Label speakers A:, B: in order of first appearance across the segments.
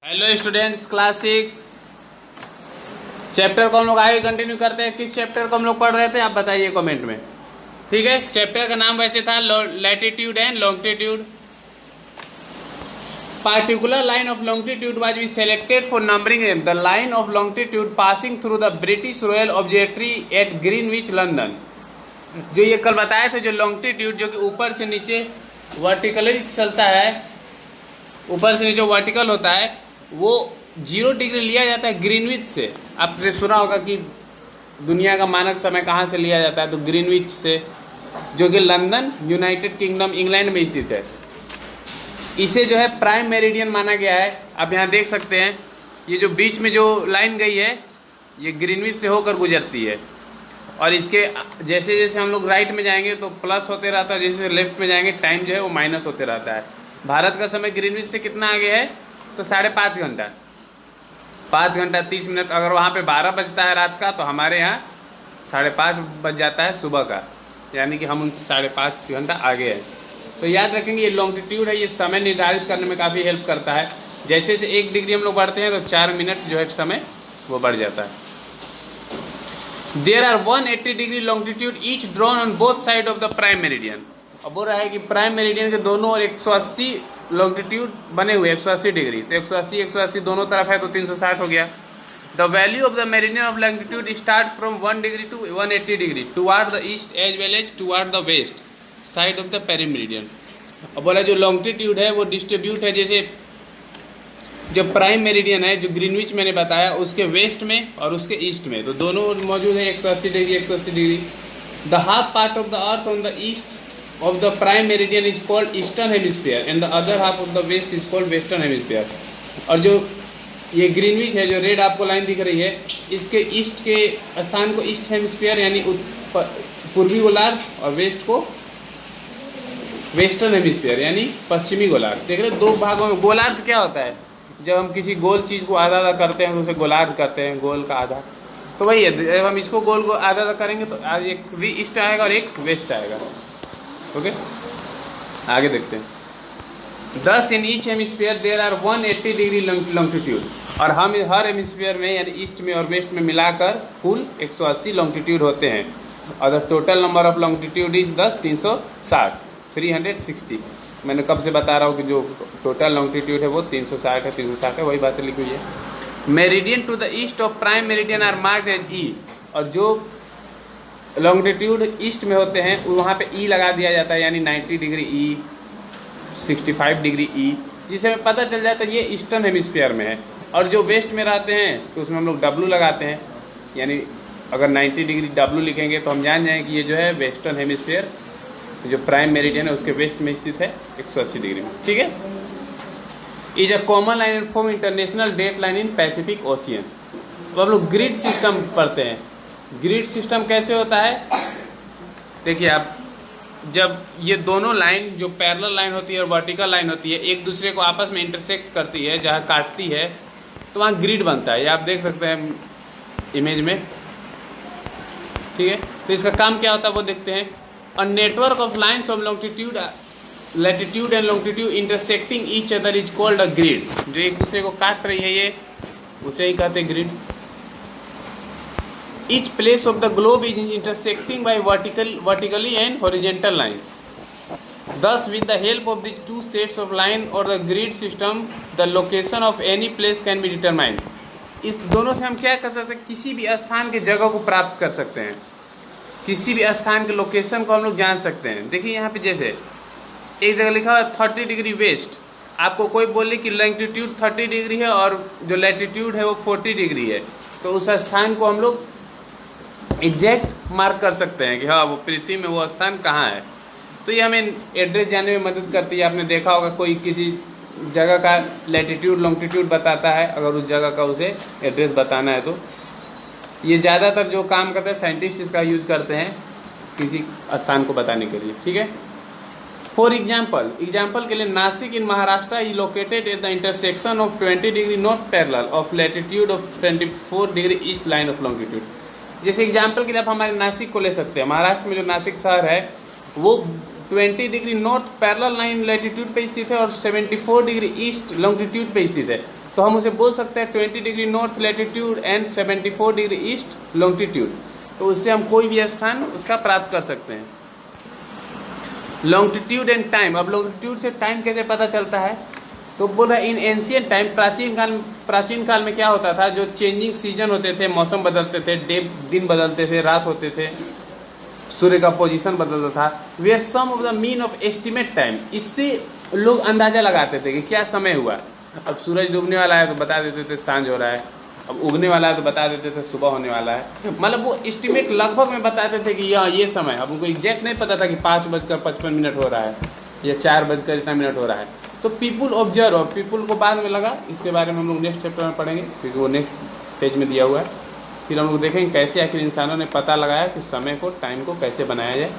A: Hello students, class 6 chapter को हम लोग आगे कंटिन्यू करते हैं। किस चैप्टर को हम लोग पढ़ रहे थे आप बताइए कमेंट में। ठीक है, चैप्टर का नाम वैसे था latitude and longitude. Particular line of longitude was be selected for numbering them. The line of longitude passing through the British royal observatory at Greenwich London. जो ये कल बताए थे, जो लॉन्गिट्यूड जो कि ऊपर से नीचे वर्टिकली चलता है, ऊपर से नीचे वर्टिकल होता है, वो 0 डिग्री लिया जाता है ग्रीनविच से। आपने सुना होगा कि दुनिया का मानक समय कहाँ से लिया जाता है, तो ग्रीनविच से, जो कि लंदन यूनाइटेड किंगडम इंग्लैंड में स्थित है। इसे जो है प्राइम मेरिडियन माना गया है। आप यहाँ देख सकते हैं, ये जो बीच में जो लाइन गई है ये ग्रीनविच से होकर गुजरती है, और इसके जैसे जैसे हम लोग राइट में जाएंगे तो प्लस होते रहता है, जैसे लेफ्ट में जाएंगे टाइम जो है वो माइनस होते रहता है। भारत का समय ग्रीनविच से कितना आगे है, तो 5.5 घंटा, 5 घंटा 30 मिनट। अगर वहाँ पे 12 बजता है रात का, तो हमारे यहाँ 5:30 बज जाता है सुबह का, यानी कि हम उनसे 5.5 घंटा आगे हैं। तो याद रखेंगे, ये लॉन्गिट्यूड है, ये समय निर्धारित करने में काफ़ी हेल्प करता है। जैसे जैसे 1 डिग्री हम लोग बढ़ते हैं तो 4 मिनट जो है समय वो बढ़ जाता है। There are 180 degree longitude each drawn on both side of the prime meridian. अब बोल रहा है कि प्राइम मेरिडियन के दोनों और 180 लॉन्गिट्यूड बने हुए, 180 डिग्री, तो 180 दोनों तरफ है, तो 360 हो गया। The value of the meridian of longitude start from 1 degree to 180 degree toward the east as well as toward the west side of the perimeridian. अब बोला जो लॉन्गिट्यूड है वो डिस्ट्रीब्यूट है, जैसे जो प्राइम मेरिडियन है जो ग्रीनविच मैंने बताया, उसके वेस्ट में और उसके ईस्ट में, तो दोनों मौजूद है 180 degree 180 degree. The half part of the earth on the east of the prime meridian is called eastern hemisphere and the other half of the west is called western hemisphere। और जो ये Greenwich है, जो red आपको line दिख रही है, इसके ईस्ट के स्थान को ईस्ट हेमिस्फीयर यानी पूर्वी गोलार्ध, और वेस्ट को वेस्टर्न हेमिस्फीयर यानी पश्चिमी गोलार्ध। देख रहे, 2 भागों में। गोलार्ध क्या होता है, जब हम किसी गोल चीज को आधा आधा करते हैं तो उसे गोलार्ध करते हैं, गोल का आधा। तो वही है, जब हम इसको गोल को आधा आधा करेंगे तो एक ईस्ट आएगा और एक वेस्ट आएगा। ओके, आगे देखते हैं। Thus in each hemisphere there are 180 degree longitude, और हम हर हेमिस्फीयर में यानी ईस्ट में और वेस्ट में मिलाकर कुल 180 लॉन्गिट्यूड होते हैं। और the total number of longitude is 360 360। मैंने कब से बता रहा हूँ कि जो टोटल लॉन्गिट्यूड है वो 360 है, 360 है, वही बातें लिखी हुई है। Meridian to the east of prime meridian are marked as E, और जो लॉन्गिट्यूड ईस्ट में होते हैं वहाँ पे ई लगा दिया जाता है, यानी 90 डिग्री ई, 65 डिग्री ई, जिससे हमें पता चल जाता है ये ईस्टर्न हेमिस्फीयर में है। और जो वेस्ट में रहते हैं तो उसमें हम लोग डब्लू लगाते हैं, यानी अगर 90 डिग्री डब्लू लिखेंगे तो हम जान जाएंगे कि ये जो है वेस्टर्न हेमिस्फीयर, जो प्राइम मेरिडियन है उसके वेस्ट में स्थित है 180 डिग्री में। ठीक है, is a common line and form international date line in Pacific ocean. तो हम लोग ग्रिड सिस्टम पढ़ते हैं। ग्रिड सिस्टम कैसे होता है, देखिए आप, जब ये दोनों लाइन जो पैरेलल लाइन होती है और वर्टिकल लाइन होती है एक दूसरे को आपस में इंटरसेक्ट करती है, जहाँ काटती है, तो वहाँ ग्रिड बनता है। ये आप देख सकते हैं इमेज में। ठीक है, तो इसका काम क्या होता है वो देखते हैं। A network of lines of longitude latitude and longitude intersecting each other is called a grid. जो एक दूसरे को काट रही है ये, उसे ही कहते हैं grid. Each place of the globe is intersecting by vertically and horizontal lines. Thus, with the help of the two sets of line or the grid system, the location of any place can be determined. इस दोनों से हम क्या कर सकते हैं, किसी भी स्थान के जगह को प्राप्त कर सकते हैं, किसी भी स्थान के लोकेशन को हम लोग जान सकते हैं। देखिए यहाँ पे जैसे एक जगह लिखा हुआ 30 डिग्री वेस्ट, आपको कोई बोले कि लॉन्गिट्यूड 30 डिग्री है और जो लैटिट्यूड है वो 40 डिग्री है, तो उस स्थान को हम लोग एग्जैक्ट मार्क कर सकते हैं कि हाँ वो पृथ्वी में वो स्थान कहाँ है। तो ये हमें एड्रेस जाने में मदद करती है। आपने देखा होगा कोई किसी जगह का लैटिट्यूड लॉन्गिट्यूड बताता है, अगर उस जगह का उसे एड्रेस बताना है, तो ये ज़्यादातर जो काम करते हैं साइंटिस्ट इसका यूज करते हैं किसी स्थान को बताने के लिए। ठीक है, फॉर एग्जाम्पल के लिए Nashik in Maharashtra is located at the intersection of 20 degree north parallel of latitude of 24 degree east line of longitude. जैसे एग्जाम्पल के लिए आप हमारे नासिक को ले सकते हैं। महाराष्ट्र में जो नासिक शहर है वो 20 degree north parallel line latitude पे स्थित है और 74 डिग्री ईस्ट लॉन्गिट्यूड पे स्थित है। तो हम उसे बोल सकते हैं 20 degree north latitude and 74 degree east longitude. तो उससे हम कोई भी स्थान उसका प्राप्त कर सकते हैं। लॉन्गिट्यूड एंड टाइम, अब लॉन्गिट्यूड से टाइम कैसे पता चलता है? तो बोला इन एंशियंट टाइम, प्राचीन काल में क्या होता था, जो चेंजिंग सीजन होते थे, मौसम बदलते थे, दिन बदलते थे, रात होते थे, सूर्य का पोजीशन बदलता था, they are sum of the mean of estimate time. इससे लोग अंदाजा लगाते थे कि क्या समय हुआ। अब सूरज डूबने वाला है तो बता देते थे सांझ हो रहा है, अब उगने वाला है तो बता देते थे सुबह होने वाला है। मतलब वो एस्टिमेट लगभग में बताते थे कि ये समय। अब उनको एग्जैक्ट नहीं पता था कि 5:55 हो रहा है या 4 इतना मिनट हो रहा है। तो पीपुल ऑब्जर्व, और पीपुल को बाद में लगा, इसके बारे में हम लोग नेक्स्ट चैप्टर में पढ़ेंगे क्योंकि वो नेक्स्ट पेज में दिया हुआ है। फिर हम लोग देखेंगे कैसे आखिर इंसानों ने पता लगाया कि समय को, टाइम को कैसे बनाया जाए,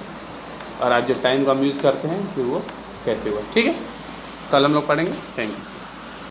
A: और आज जो टाइम को हम यूज करते हैं फिर वो कैसे हुआ। ठीक है, कल हम लोग पढ़ेंगे। Thank you.